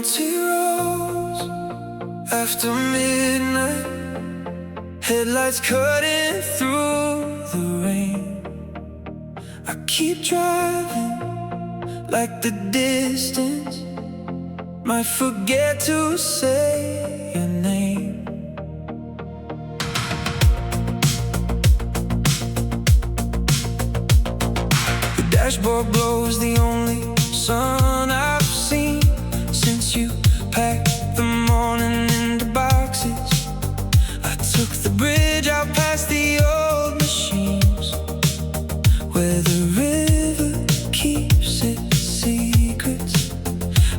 Empty roads after midnight, headlights cutting through the rain. I keep driving like the distance might forget to say your name. The dashboard glows, the only sun I've seen since you packed the morning into boxes. I took the bridge out past the old machines, where the river keeps its secrets.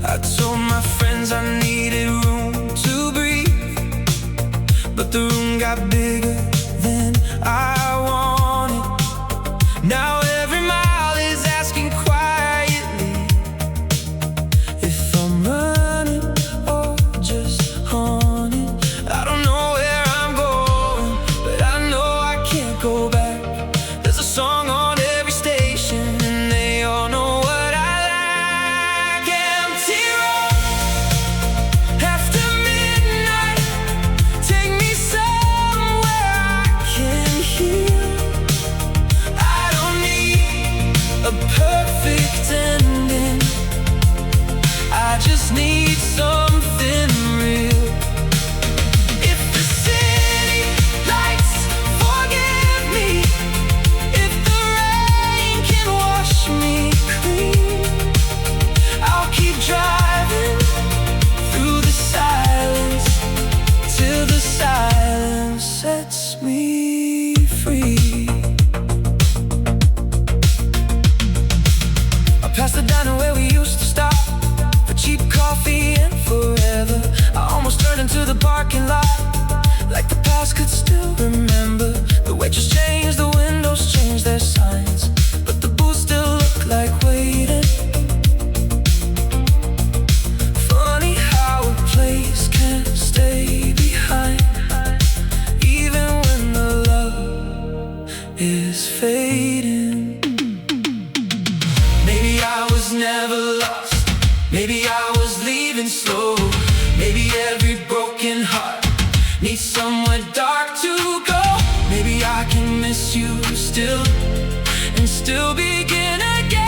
I told my friends I needed room to breathe, but the room got bigger than I wanted. Now every mile is asking quietly if I'm running or just haunted. I don't know where I'm going, but I know I can't go back. There's a song on every station and they all know what I like. Empty road after midnight, take me somewhere I can heal. I don't need a perfect ending, I just need something real. If the city lights forgive me, if the rain can wash me clean, I'll keep driving through the silence till the silence sets me free. I passed the diner where we used to stop for cheap coffee and forever. I almost turned into the parking lot, like the past could still remember. The waitress changed, the windows changed their signs, but the booths still look like waiting. Funny how a place can stay behind, even when the love is fading. Maybe I was never lost, maybe I was leaving slow. Maybe every broken heart needs somewhere dark to go. Maybe I can miss you still and still begin again.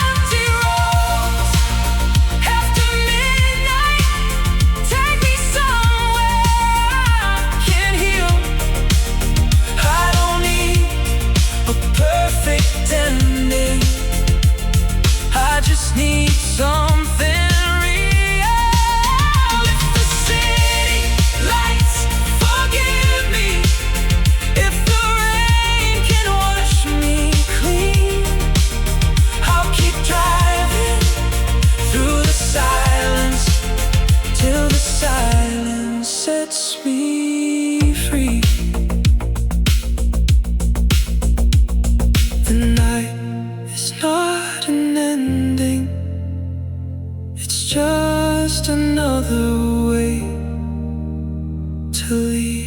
Empty roads after midnight, take me somewhere I can heal. I don't need a perfect ending, I just need something real. If the city lights forgive me, if the rain can wash me clean, I'll keep driving through the silence till the silence sets me free. The night is not an ending, it's just another way to leave.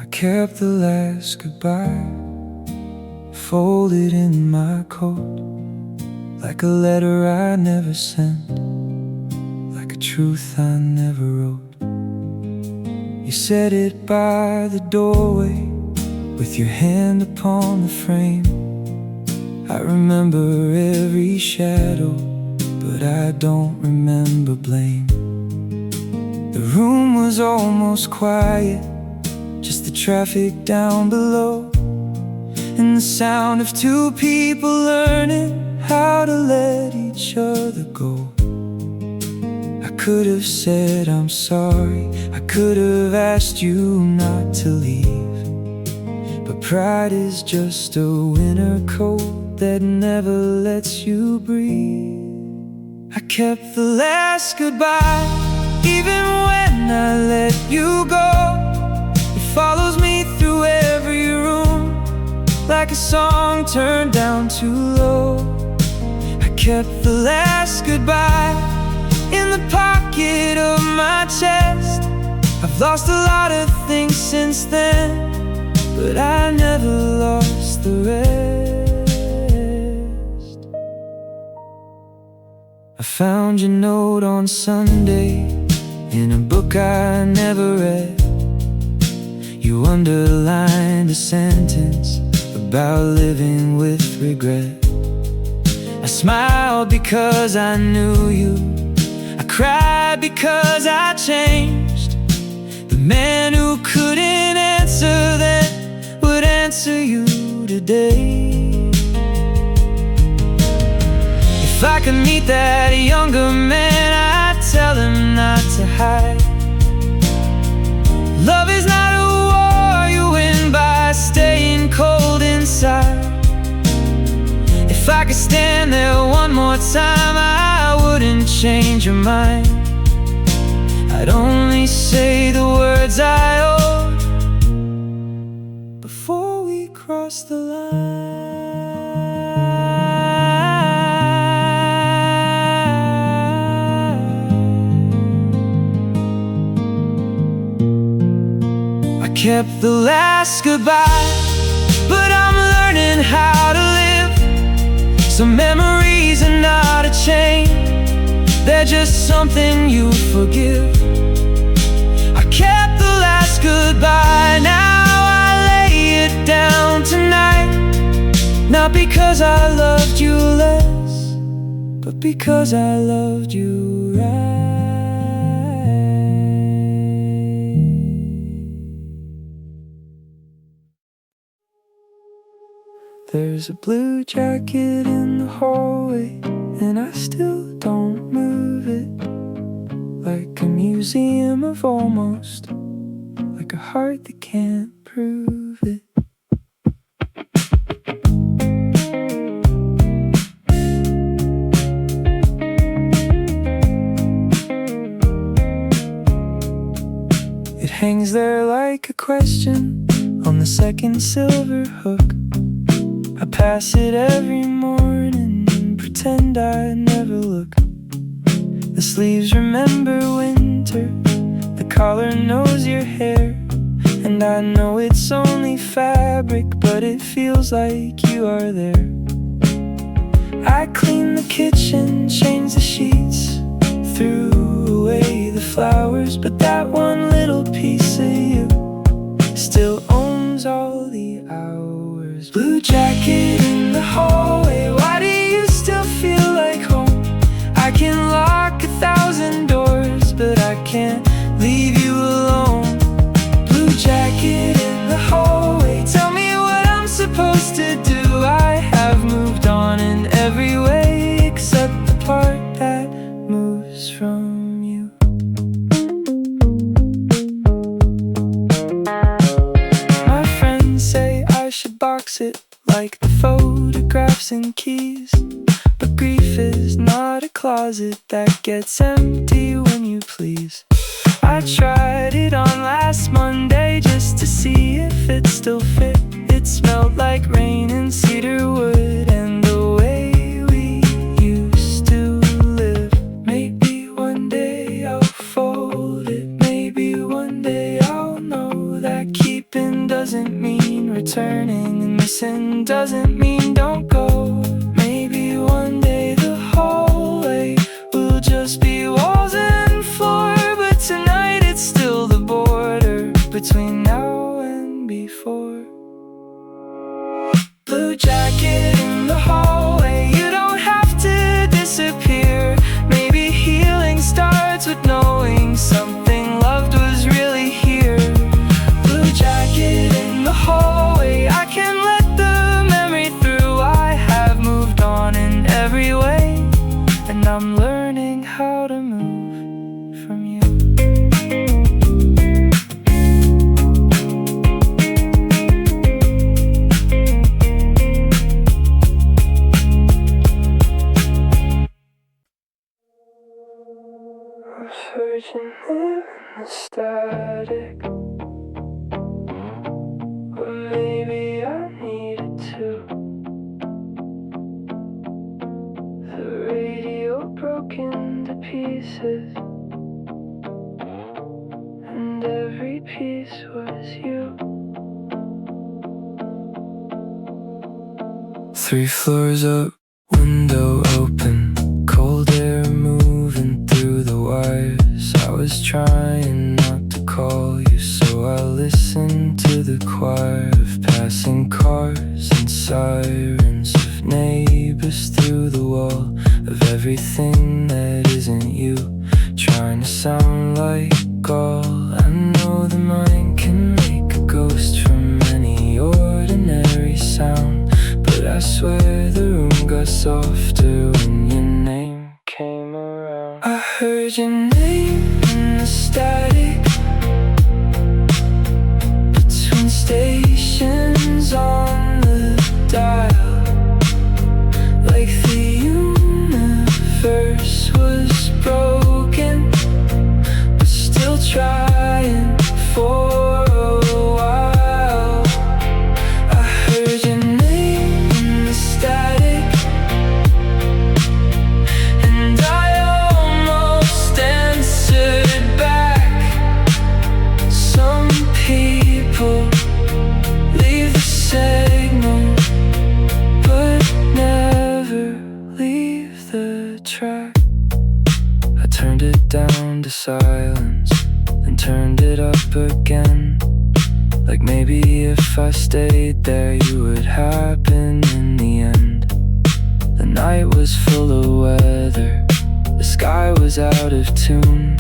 I kept the last goodbye folded in my coat, like a letter I never sent, like a truth I never wrote. You said it by the doorway with your hand upon the frame. I remember every shadow, but I don't remember blame. The room was almost quiet, just the traffic down below, and the sound of two people learning how to let each other go. I could have said I'm sorry, I could have asked you not to leave, but pride is just a winter coat that never lets you breathe. I kept the last goodbye, even when I let you go. If song turned down too low. I kept the last goodbye in the pocket of my chest. I've lost a lot of things since then, but I never lost the rest. I found your note on Sunday in a book I never read. You underlined a sentence about living with regret. I smiled because I knew you. I cried because I changed. The man who couldn't answer then would answer you today. If I could meet that younger man, I'd tell him not to hide. Love is not a war you win by staying cold inside. If I could stand there one more time, I wouldn't change your mind. I'd only say the words I owed before we cross the line. I kept the last goodbye, but I'm learning how to live. Some memories are not a chain, they're just something you forgive. I kept the last goodbye, now I lay it down tonight. Not because I loved you less, but because I loved you right. There's a blue jacket in the hallway, and I still don't move it. Like a museum of almost, like a heart that can't prove it. It hangs there like a question on the second silver hook. I pass it every morning and pretend I never look. The sleeves remember winter, the collar knows your hair. And I know it's only fabric, but it feels like you are there. I clean the kitchen, change the sheets, threw away the flowers, but that one little piece of you still owns all the hours. Blue jacket in the hallway, why do you still feel like home? I can lock 1,000 doors, but I can't leave you alone. Blue jacket in the hallway, tell me what I'm supposed to do. I have moved on in every way except the part that moves from you. My friends say I should box it like the photographs and keys, but grief is not a closet that gets empty when you please. I tried it on last Monday just to see if it still fit. It smelled like rain and cedar wood and the way we used to live. Maybe one day I'll fold it, maybe one day I'll know that keeping doesn't mean returning, and missing doesn't mean don't go. Maybe one day the hallway will just be walls and floor, but tonight it's still the border between now and before. Blue jacket in the hallway, you don't have to disappear. Maybe healing starts with knowing something loved was really here. Blue jacket in the hallway, I can let the memory through. I have moved on in every way, and I'm learning how to move from you. I'm searching in the static, or maybe I needed to. pieces, and every piece was you. 3 floors up, window open, cold air moving through the wires. I was trying not to call you, so I listened to the choir of passing cars and sirens, of neighbors through the wall, of everything that isn't you, trying to sound like all. I know the mind can make a ghost from any ordinary sound, but I swear the room got softer when your name came around. I heard your name in the static between stations on the dial, like the universe was broken, but still trying for a while. I heard your name in the static, and I almost answered back. Some people leave the signal, but never leave the track. I turned it down to silence, then turned it up again, like maybe if I stayed there you would happen in the end. The night was full of weather, the sky was out of tune.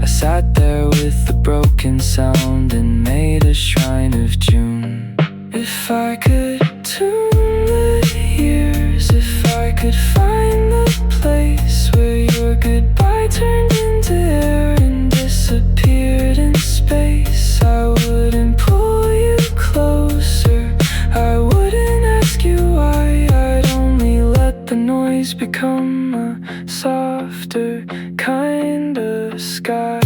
I sat there with the broken sound and made a shrine of June. If I could tune the years, if I could find the place where your goodbye turned into air and disappeared in space, I wouldn't pull you closer, I wouldn't ask you why. I'd only let the noise become a softer kind of sky.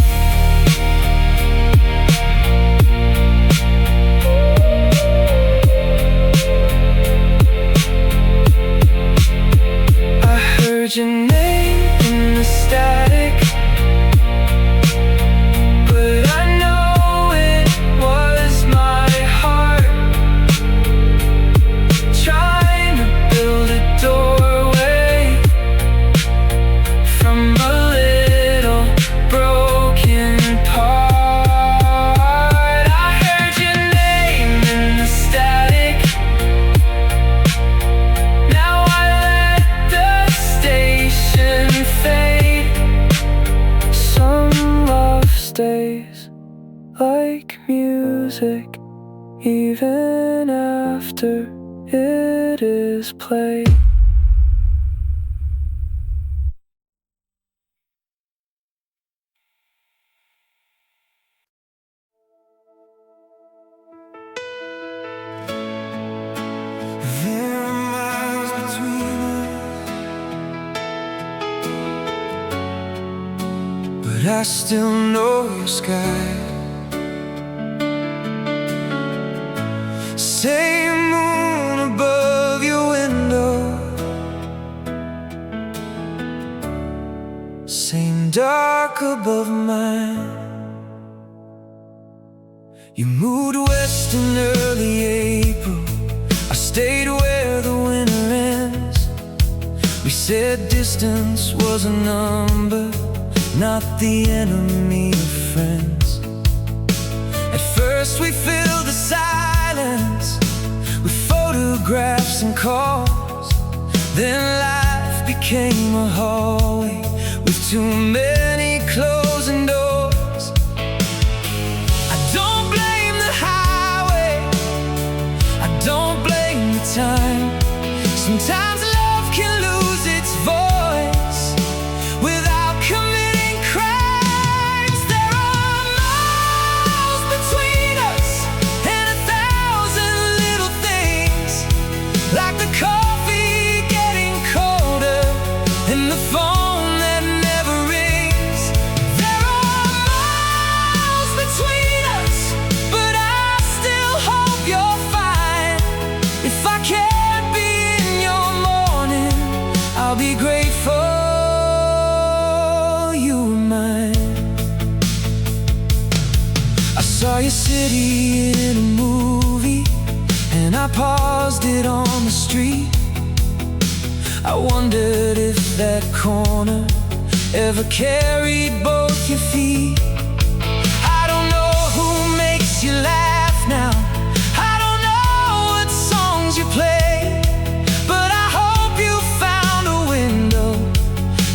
I heard your name in the static, but I know it was my heart trying to build a doorway from a little broken part. I heard your name in the static, now I let the station fade. Some love stays like music even after it is played. There are miles between us, but I still know your sky. Same moon above your window, same dark above mine. You moved west in early April, I stayed where the winter ends. We said distance was a number, not the enemy of friends. At first we filled the silence with photographs and calls, then life became a hallway with too many closing doors. I don't blame the highway, I don't blame the time. Sometimes love can lose its voice without committing crimes. There are miles between us and 1,000 little things, like the coffee getting colder and the phone that never rings. know you were mine. I saw your city in a movie, and I paused it on the street. I wondered if that corner ever carried both your feet. I don't know who makes you laugh now, I don't know what songs you play, but I hope you found a window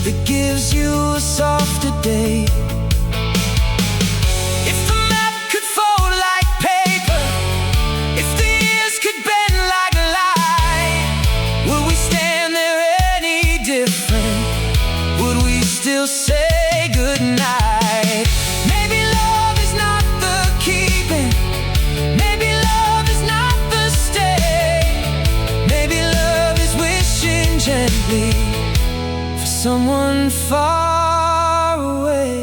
that gives you a softer day. If the map could fold like paper, if the years could bend like light, would we stand there any different? Would we still say goodnight? Maybe love is not the keeping, maybe love is not the stay, maybe love is wishing gently for someone far away.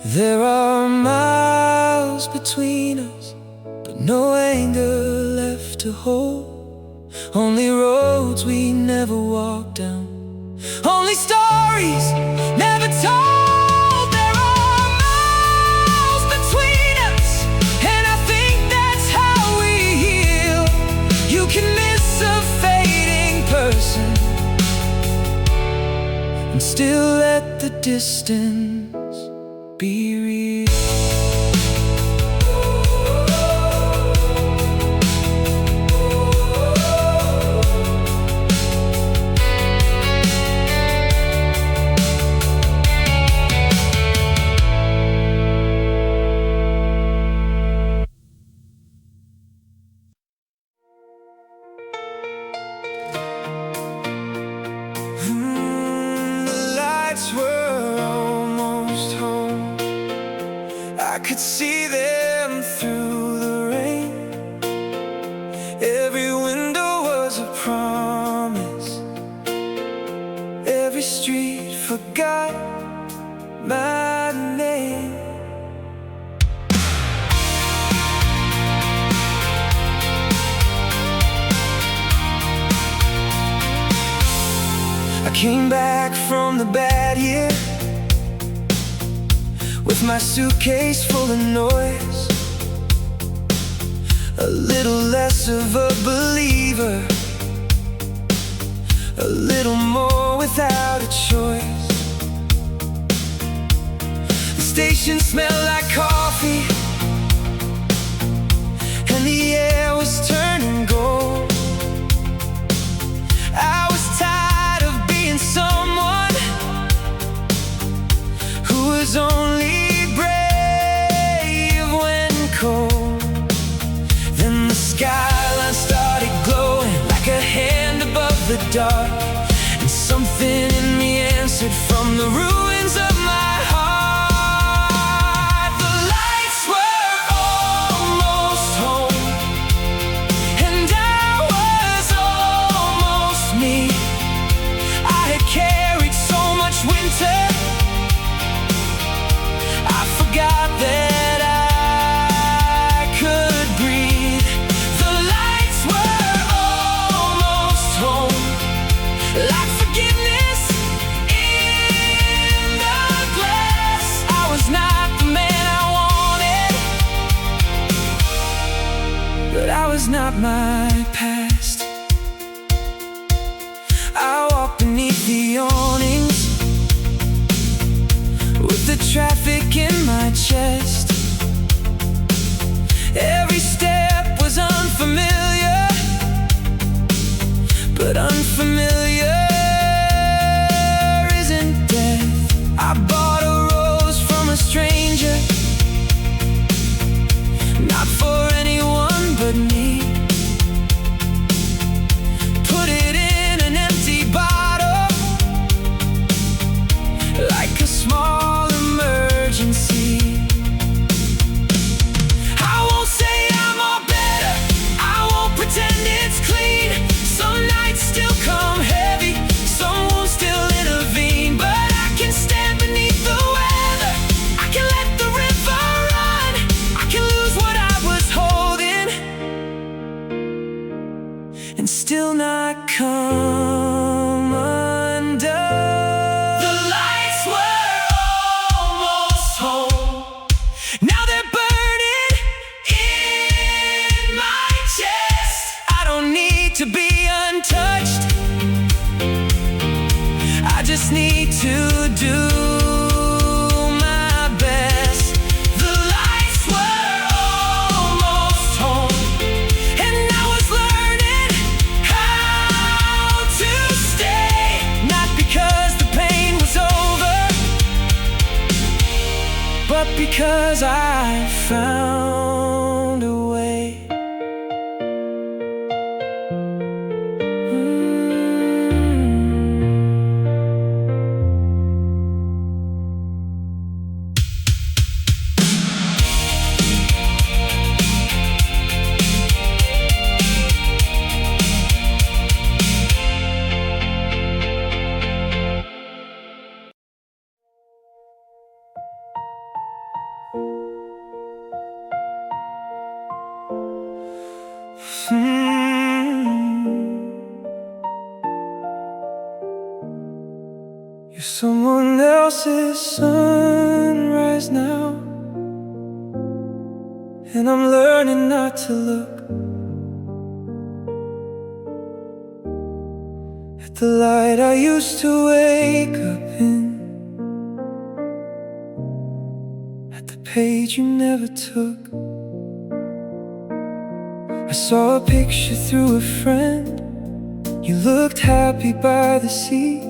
There are miles between us, but no anger left to hold. Only roads we never walked down, only stories never told. There are miles between us, and I think that's how we heal. You can miss a fading person and still let the distance be real. Were almost home. I could see them through the rain. Every window was a promise, every street forgot my name. I came back from the bad year with my suitcase full of noise, a little less of a believer, a little more without a choice. The station smelled like coffee, and the air was turning gold. I was tired of being someone who was only brave when cold. Then the skyline started glowing like a hand above the dark, and something in me answered from the ruins of my heart. The lights were almost home, and I was almost me. I had carried so much winter, I forgot that I could breathe. The lights were almost home, like forgiveness in the glass. I was not the man I wanted, but I was not my past. I walked beneath the awnings with the traffic in my chest. Every step was unfamiliar, but unfamiliar isn't death. I bought a rose from a stranger, not for anyone but me. Put it in an empty bottle, like a small emergency. I won't say I'm all better, I won't pretend it's clean. Some nights still come because I found a way. You're someone else's sunrise now, and I'm learning not to look at the light I used to wake up in, at the page you never took. I saw a picture through a friend. You looked happy by the sea.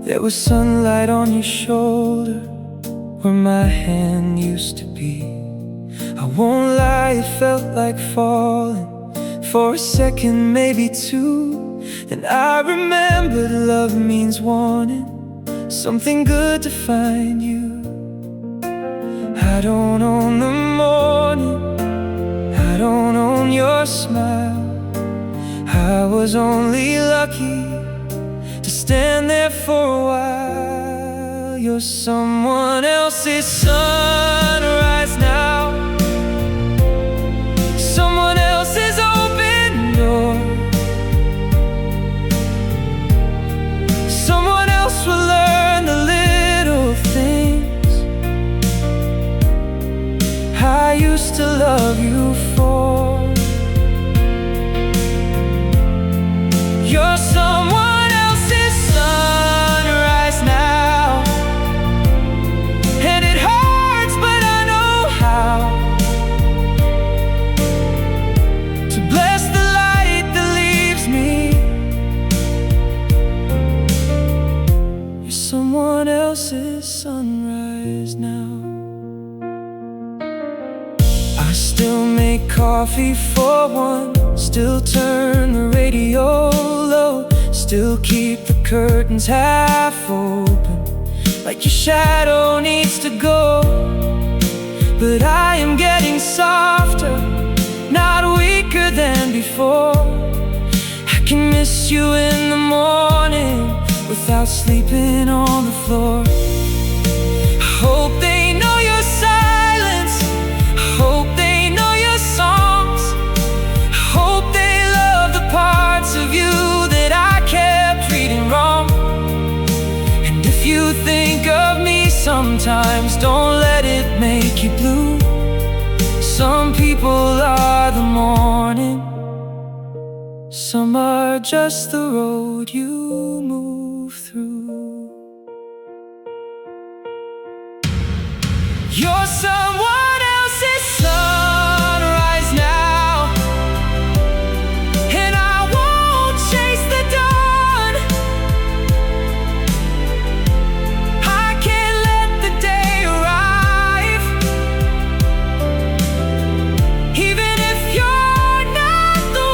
There was sunlight on your shoulder where my hand used to be. I won't lie, it felt like falling for a second, maybe two. Then I remembered love means wanting something good to find you. I don't own the morning, I don't own your smile. I was only lucky to stand there for a while. You're someone else's sunrise now, someone else's open door. Someone else will learn the little things I used to love you for. You're someone else's sunrise now, and it hurts, but I know how to bless the light that leaves me. You're someone else's sunrise now. I still make coffee for one, still turn the radio low, still keep the curtains half open, like your shadow needs to go. But I am getting softer, not weaker than before. I can miss you in the morning without sleeping on the floor. I hope they know your silence, I hope they know your songs, I hope they love the parts of you that I kept treating wrong. And if you think of me sometimes, don't let it make you blue. Some people are the morning, some are just the road you move through. You're someone else's sunrise now, and I won't chase the dawn. I can't let the day arrive, even if you're not the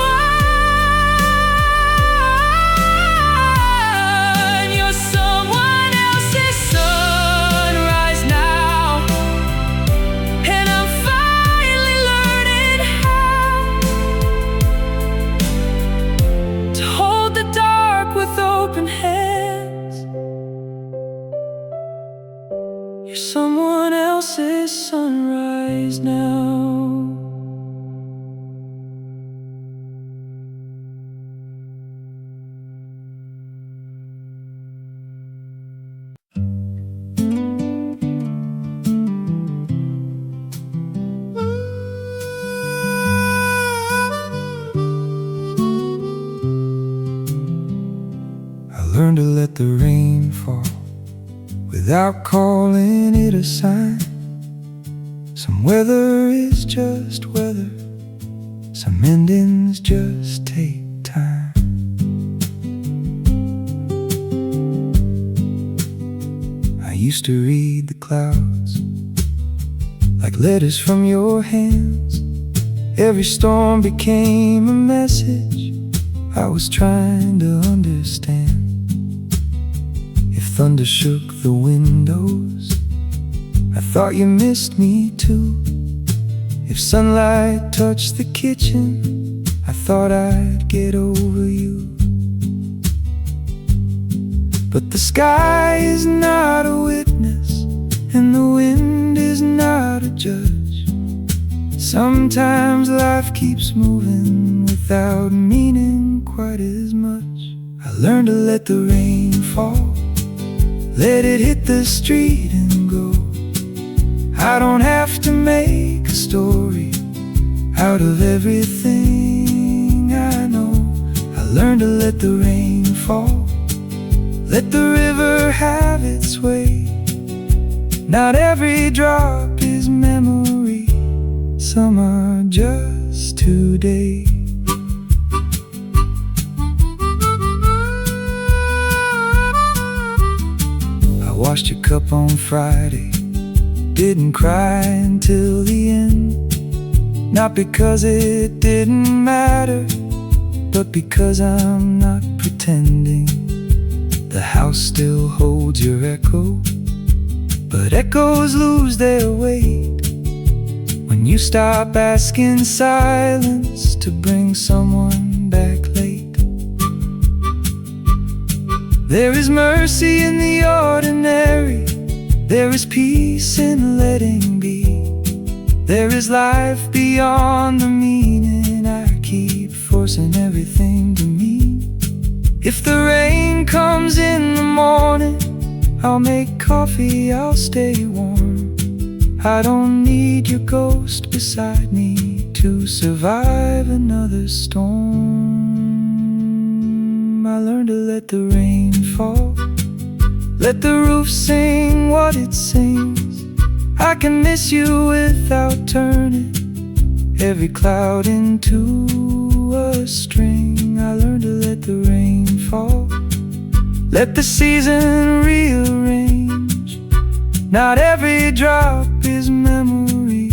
one. You're someone else's sunrise now, and I'm finally learning how to hold the dark with open hands. You're someone else's sunrise now. I learned to let the rain fall without calling it a sign. Some weather is just weather, some endings just take time. I used to read the clouds like letters from your hands. Every storm became a message I was trying to understand. If thunder shook the windows, I thought you missed me too. If sunlight touched the kitchen, I thought I'd get over you. But the sky is not a witness, and the wind is not a judge. Sometimes life keeps moving without meaning quite as much. I learned to let the rain fall, let it hit the street and go. I don't have to make a story out of everything I know. I learned to let the rain fall, let the river have its way. Not every drop is memory, some are just today. I washed your cup on Friday, didn't cry until the end. Not because it didn't matter, but because I'm not pretending. The house still holds your echo, but echoes lose their weight when you stop asking silence to bring someone back late. There is mercy in the ordinary, there is peace in letting be. There is life beyond the meaning I keep forcing everything to mean. If the rain comes in the morning, I'll make coffee, I'll stay warm. I don't need your ghost beside me to survive another storm. I learned to let the rain fall, let the roof sing what it sings. I can miss you without turning every cloud into a string. I learned to let the rain fall, let the season rearrange. Not every drop is memory,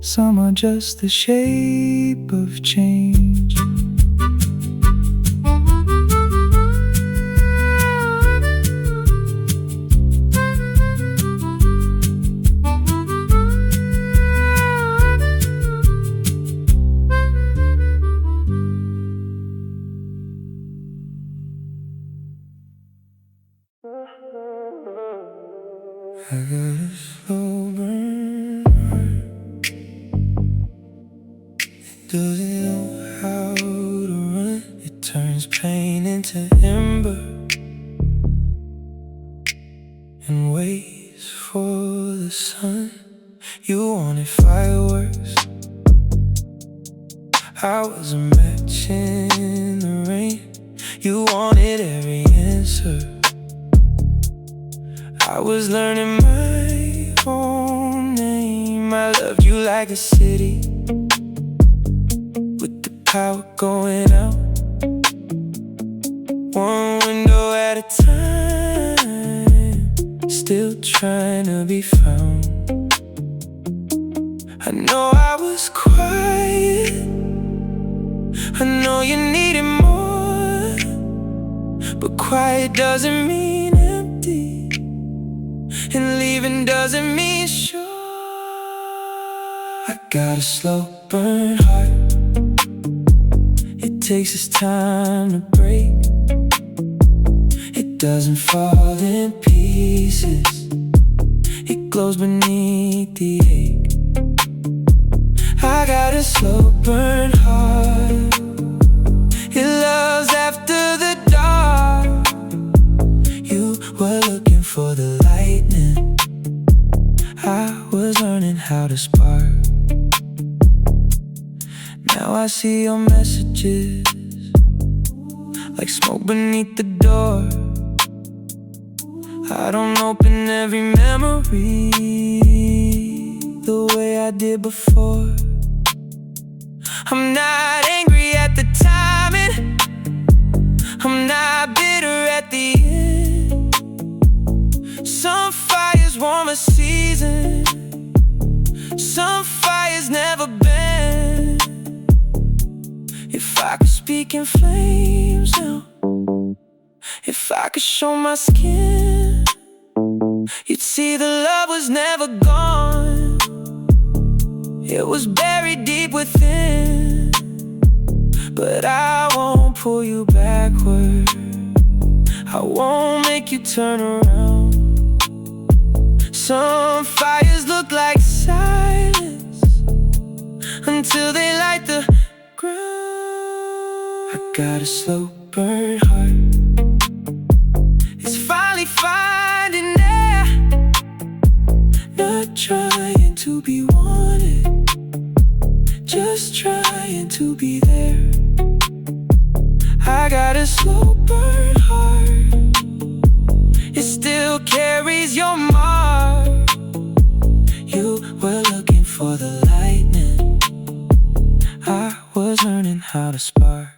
some are just the shape of change. I got a slow burn heart, it doesn't know how to run. It turns pain into ember and waits for the sun. You wanted fireworks, I was a match in the rain. You wanted every answer, I was learning my own name. I loved you like a city with the power going out, one window at a time, still trying to be found. I know I was quiet, I know you needed more, but quiet doesn't mean empty, and leaving doesn't mean sure. I got a slow burn heart, it takes its time to break. It doesn't fall in pieces, it glows beneath the ache. I got a slow burn heart, it loves after the dark. You were looking for the lightning, I was learning how to spark. Now I see your messages like smoke beneath the door. I don't open every memory the way I did before. I'm not angry at the timing, I'm not bitter at the end. Some fires warmer season. Some fires never bend. If I could speak in flames now, if I could show my skin, you'd see the love was never gone. It was buried deep within. But I won't pull you backward, I won't make you turn around. Some fires look like silence until they light the ground. I got a slow burn heart, it's finally finding air. Not trying to be wanted, just trying to be there. I got a slow burn heart, it still carries your mark. You were looking for the lightning, I was learning how to spark.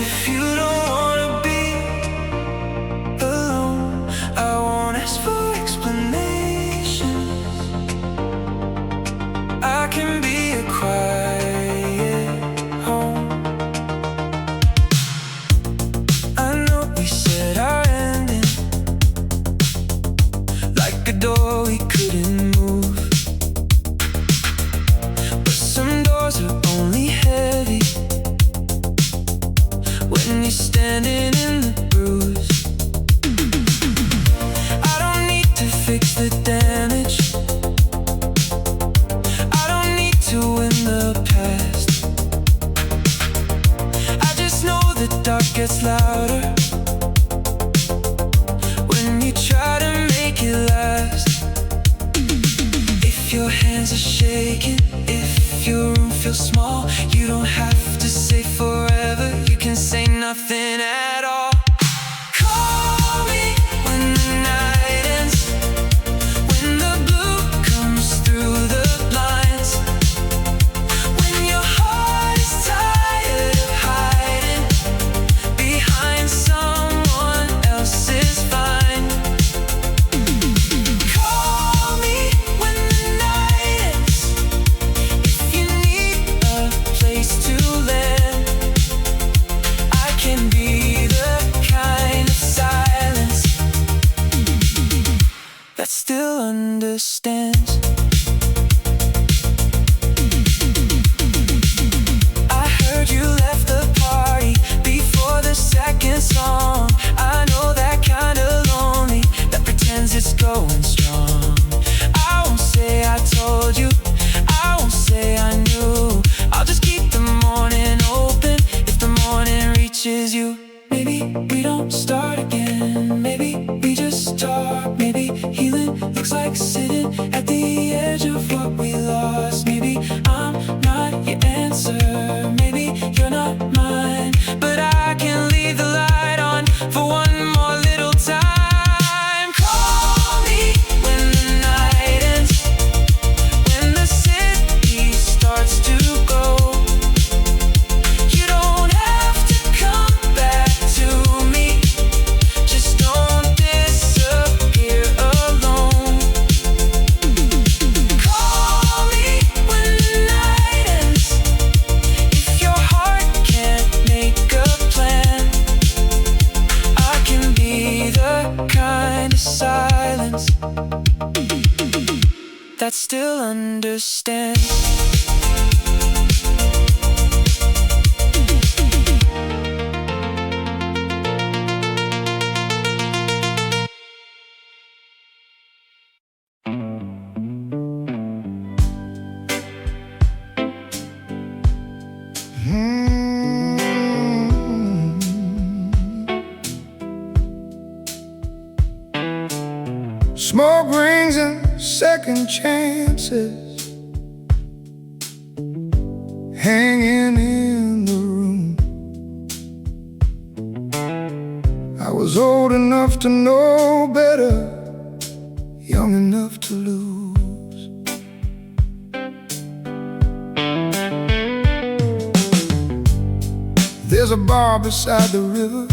If you don't wanna be alone, I won't ask for explanations. I can be a quiet home. I know we said our ending, like a door we couldn't move. But some doors are only heavy when you're standing in the bruise. I don't need to fix the damage, I don't need to win the past. I just know the dark gets louder when you try to make it last. If your hands are shaking, if your room feels small, you don't have to say forever, you can say nothing at all. Call me when the night ends, when the blue comes through the blinds, when your heart is tired of hiding behind someone else's vine. Call me when the night ends, if you need a place to land. I can be the kind of silence that still understands. I heard you left the party before the second song. I know that kind of lonely that pretends it's going strong. I won't say I told you, I won't say I knew. I'll just keep the morning open if the morning reaches you. Maybe we don't start again, maybe we just talk. Maybe healing looks like sitting at the edge of what we lost. Maybe I'm not your answer, maybe you're not mine, but I can leave the light on for one more little time. Call me when the night ends, when the city starts to go. You don't have to come back to me, just don't disappear alone. Call me when the night ends, if your heart can't make a plan. I can be the kind of silence that still understands. Smoke rings and second chances, hanging in the room. I was old enough to know better, young enough to lose. There's a bar beside the river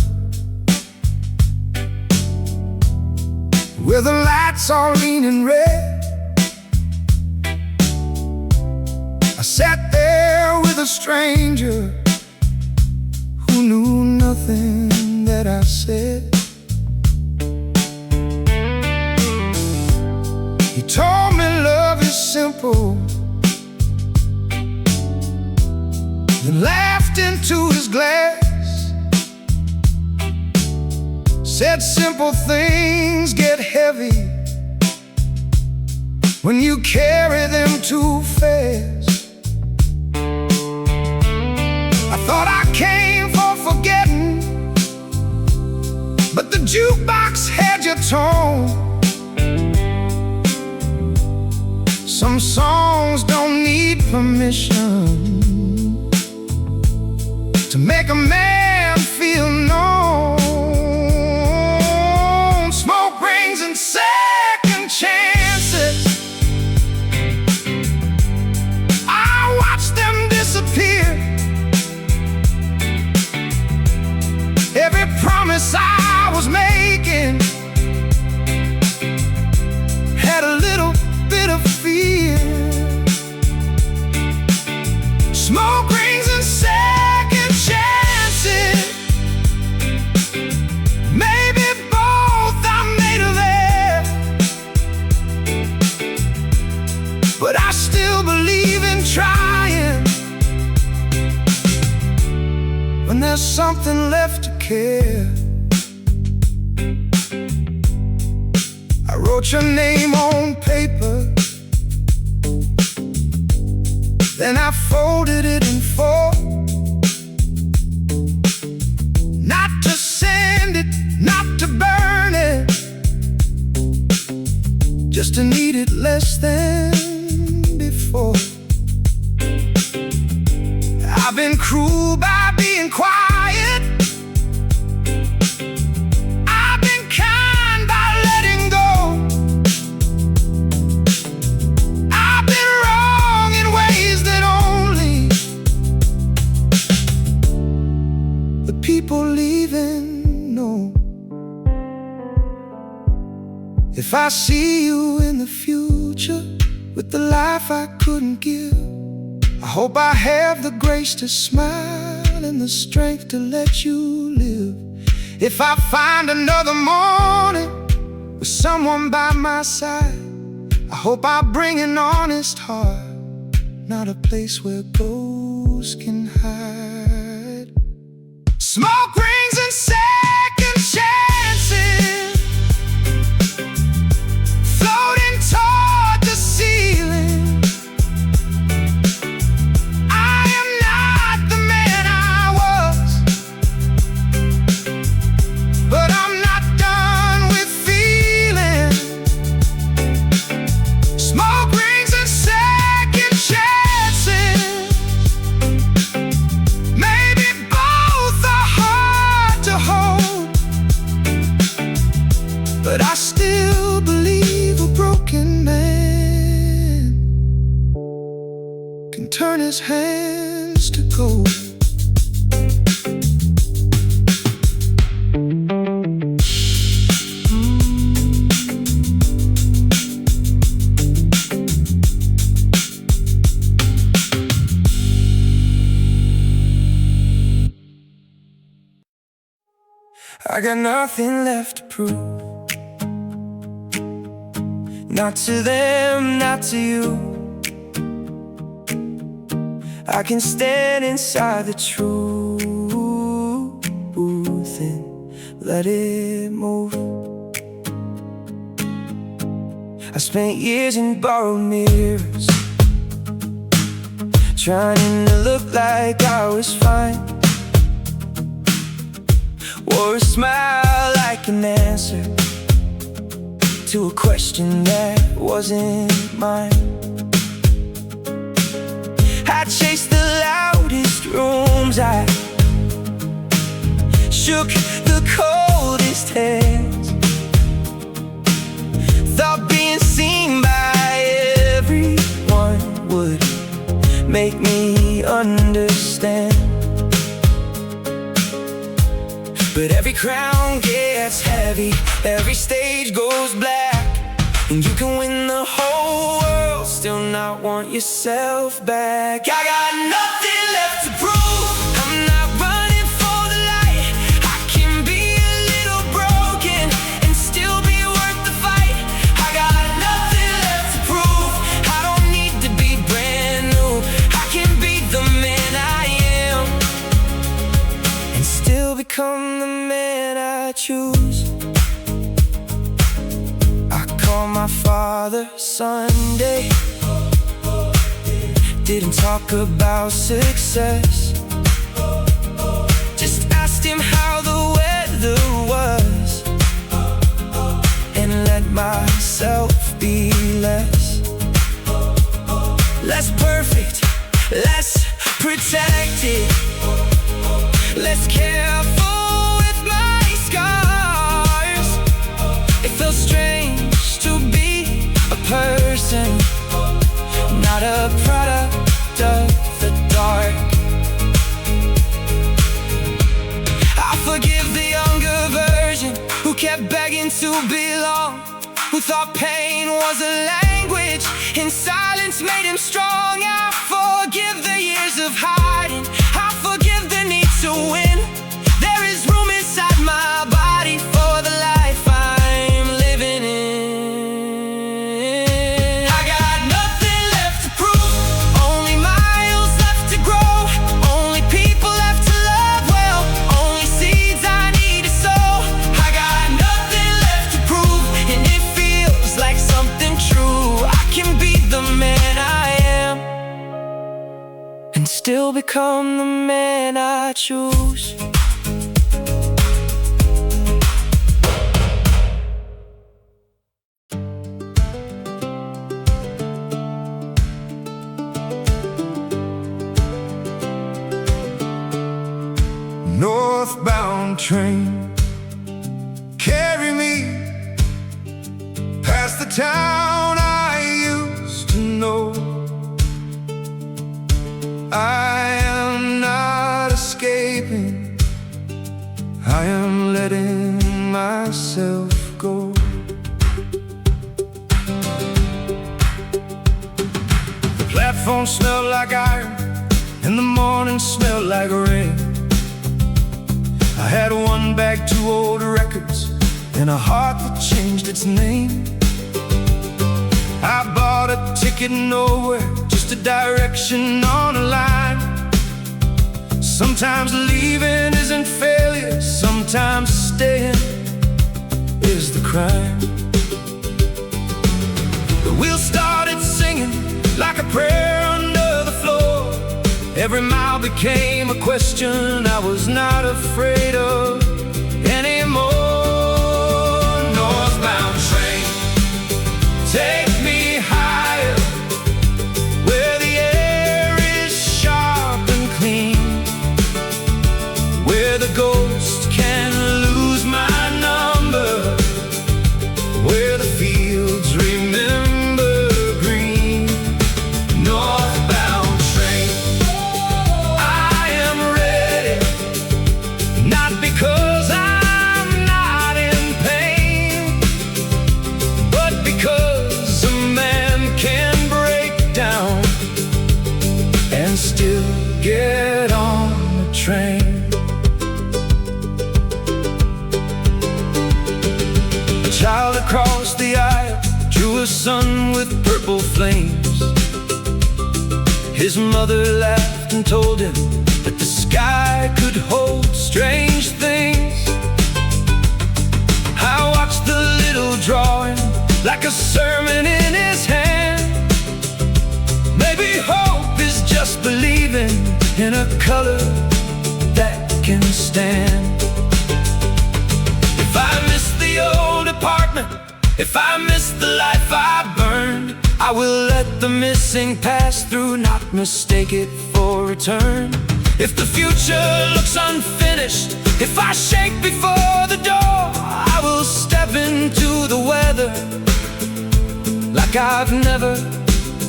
where the lights are leaning red. I sat there with a stranger who knew nothing that I said. He told me love is simple, then laughed into his glass. Said simple things get heavy when you carry them too fast. I thought I came for forgetting, but the jukebox had your tone. Some songs don't need permission to make a man feel known. Smoke rings and second chances, I watch them disappear. Every promise I was making had a little bit of fear. Smoke rings and second chances, maybe both I'm made of air, but I still believe in trying when there's something left to care. I wrote your name on paper, then I folded it in four. Not to send it, not to burn it, just to need it less than before. I've been cruel by being quiet, I've been kind by letting go, I've been wrong in ways that only the people leaving know. If I see you in the future with the life I couldn't give, I hope I have the grace to smile and the strength to let you live. If I find another morning with someone by my side, I hope I bring an honest heart, not a place where ghosts can hide. Smoke rings and second chances, floating toward the ceiling. I am not the man I was, but I'm not done with feeling. Smoke rings and second chances, maybe both are hard to hold, but I still believe a broken man can turn his hands to gold. I got nothing left to prove, not to them, not to you. I can stand inside the truth and let it move. I spent years in borrowed mirrors, trying to look like I was fine. Wore a smile like an answer to a question that wasn't mine. I chased the light rooms. I shook the coldest hands. Thought being seen by everyone would make me understand. But every crown gets heavy, every stage goes black, and you can win the whole world, still not want yourself back. I got nothing left to prove. I'm not running for the light. I can be a little broken and still be worth the fight. I got nothing left to prove. I don't need to be brand new. I can be the man I am and still become the man I choose. I call my father Sunday, didn't talk about success, just asked him how the weather was, and let myself be less perfect, less protected, less careful with my scars. It felt strange to be a person, not a product of the dark. I forgive the younger version who kept begging to belong, who thought pain was a language and silence made him strong. I forgive the years of hiding. I forgive the need to win. There is room inside my body for the life I'm living in. I got nothing left to prove, only miles left to grow, only people left to love well, only seeds I need to sow. I got nothing left to prove, and it feels like something true. I can be the man I am and still become the man I choose. Northbound train, carry me past the town I used to know. I am not escaping, I am letting myself go. The platform smelled like iron, and the morning smelled like rain. I had one bag, 2 old records, and a heart that changed its name. I bought a ticket nowhere, just a direction on a line. Sometimes leaving isn't failure, sometimes staying is the crime. The wheels started singing like a prayer under the floor. Every mile became a question I was not afraid of anymore. Northbound train, take me higher, where the air is sharp and clean, where the ghost can lose my number, where the fields remember green. Northbound train, I am ready, not because I'm not in pain, but because a man can break down and still get on the train. A child across the aisle drew a sun with purple flames. His mother laughed and told him that the sky could hold strange things. I watched the little drawing like a sermon in his hand. Maybe hope is just believing in a color that can stand. If I miss the old apartment, if I miss the life I burned, I will let the missing pass through, not mistake it for return. If the future looks unfinished, if I shake before the door, I will step into the weather like I've never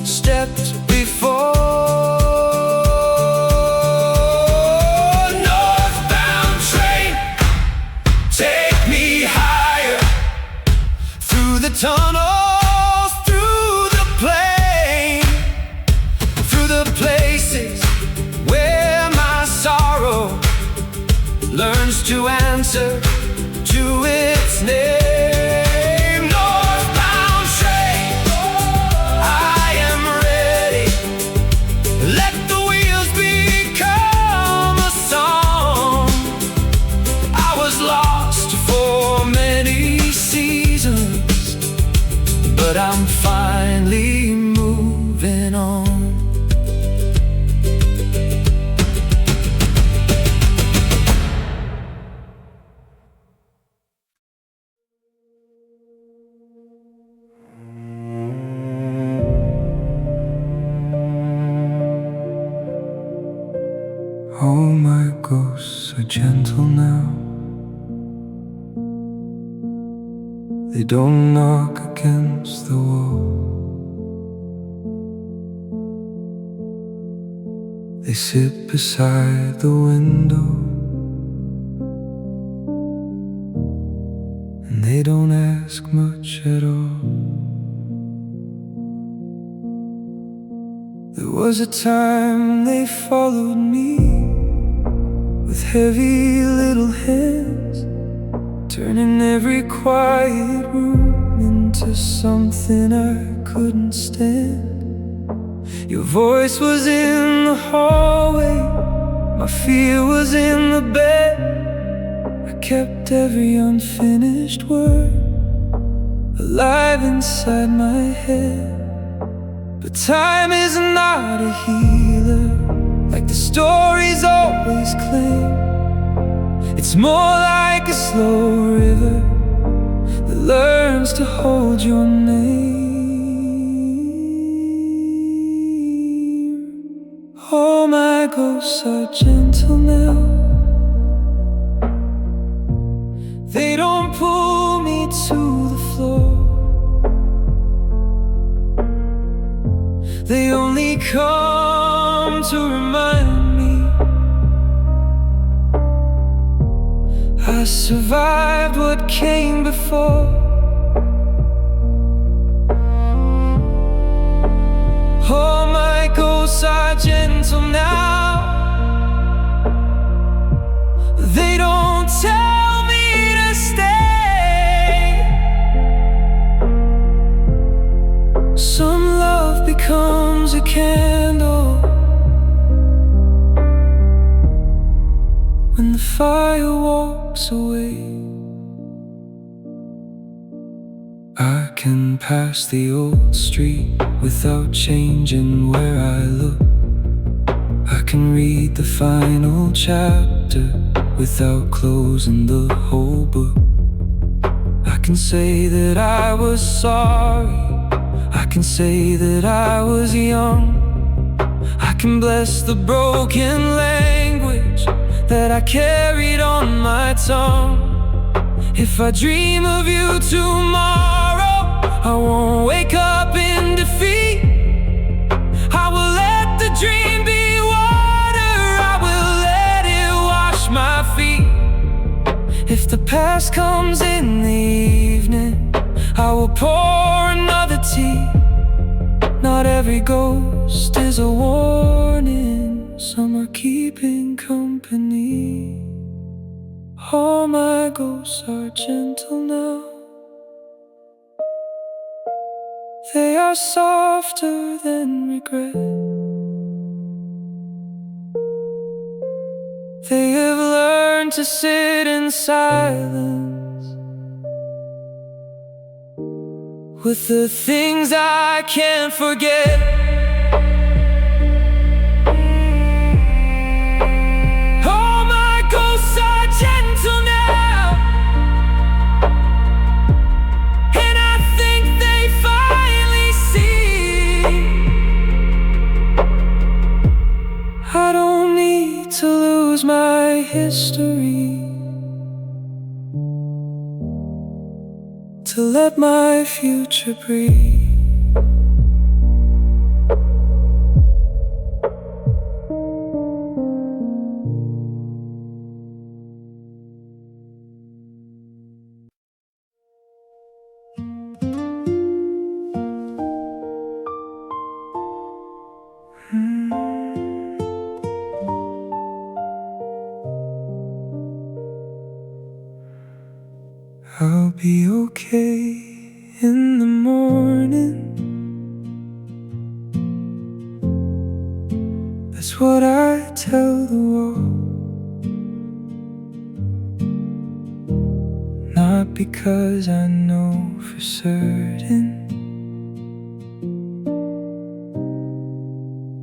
stepped before. Northbound train, take me higher, through the tunnels, through the plain, through the places where my sorrow learns to answer to its name. Northbound train, I am ready. Let the wheels become a song. I was lost for many seasons, but I'm finally moving on. All my ghosts are gentle now. They don't knock against the wall. They sit beside the window, and they don't ask much at all. There was a time they followed me with heavy little hands, turning every quiet room into something I couldn't stand. Your voice was in the hallway, my fear was in the bed. I kept every unfinished word alive inside my head. But time is not a healer, like the stories always claim. It's more like a slow river that learns to hold your name. All my ghosts are gentle now. They don't pull me to the floor. They only come to remind me I survived what came before. All my ghosts are gentle now. They don't tell me to stay. Some love becomes a candle when the fire walks away. I can pass the old street without changing where I look. I can read the final chapter without closing the whole book. I can say that I was sorry, I can say that I was young. I can bless the broken language that I carried on my tongue. If I dream of you tomorrow, I won't wake up in defeat. I will let the dream be water, I will let it wash my feet. If the past comes in the evening, I will pour another tea. Not every ghost is a warning, some are keeping company. All my ghosts are gentle now. They are softer than regret. They have learned to sit in silence with the things I can't forget. All my ghosts are gentle now, and I think they finally see I don't need to my history, to let my future breathe. I'll be okay in the morning. That's what I tell the world. Not because I know for certain,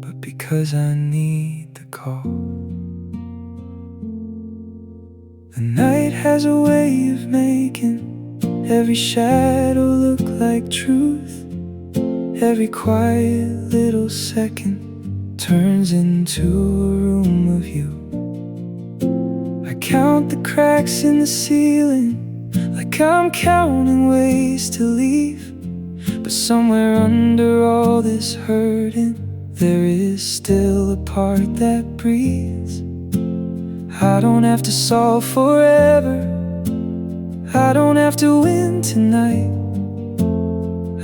but because I need the call. The night has a way of making every shadow look like truth. Every quiet little second turns into a room of you. I count the cracks in the ceiling like I'm counting ways to leave. But somewhere under all this hurting, there is still a part that breathes. I don't have to solve forever, I don't have to win tonight.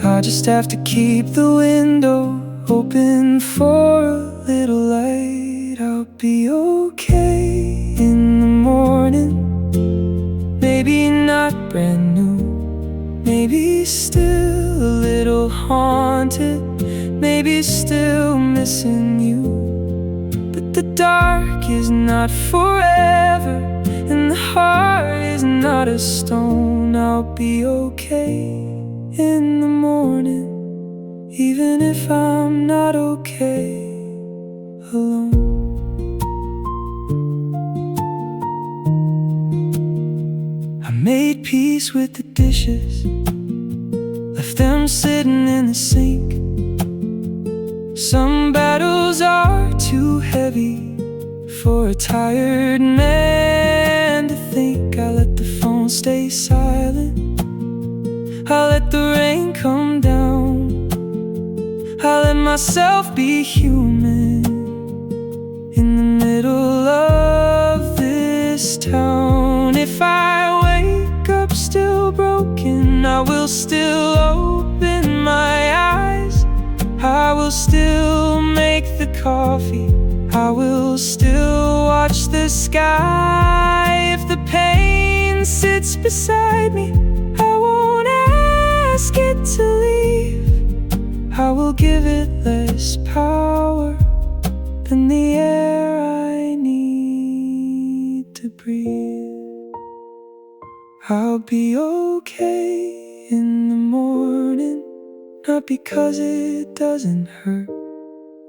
I just have to keep the window open for a little light. I'll be okay in the morning. Maybe not brand new, maybe still a little haunted, maybe still missing you. But the dark is not forever, and the heart is not a stone. I'll be okay in the morning, even if I'm not okay alone. I made peace with the dishes, left them sitting in the sink. Some battles are too heavy for a tired man to think. I let the phone stay silent, I let the rain come down, I let myself be human in the middle of this town. If I wake up still broken, I will still open my eyes, I will still make the coffee, I will still watch the sky. If the pain sits beside me, I won't ask it to leave, I will give it less power than the air I need to breathe. I'll be okay in the morning, not because it doesn't hurt,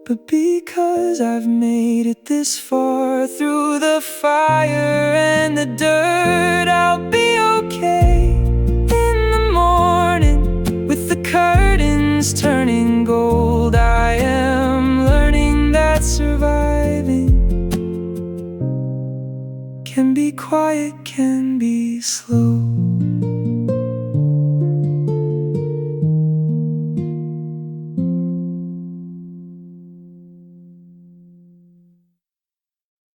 but because I've made it this far through the fire and the dirt. I'll be okay in the morning, with the curtains turning gold. I am learning that surviving can be quiet, can be slow.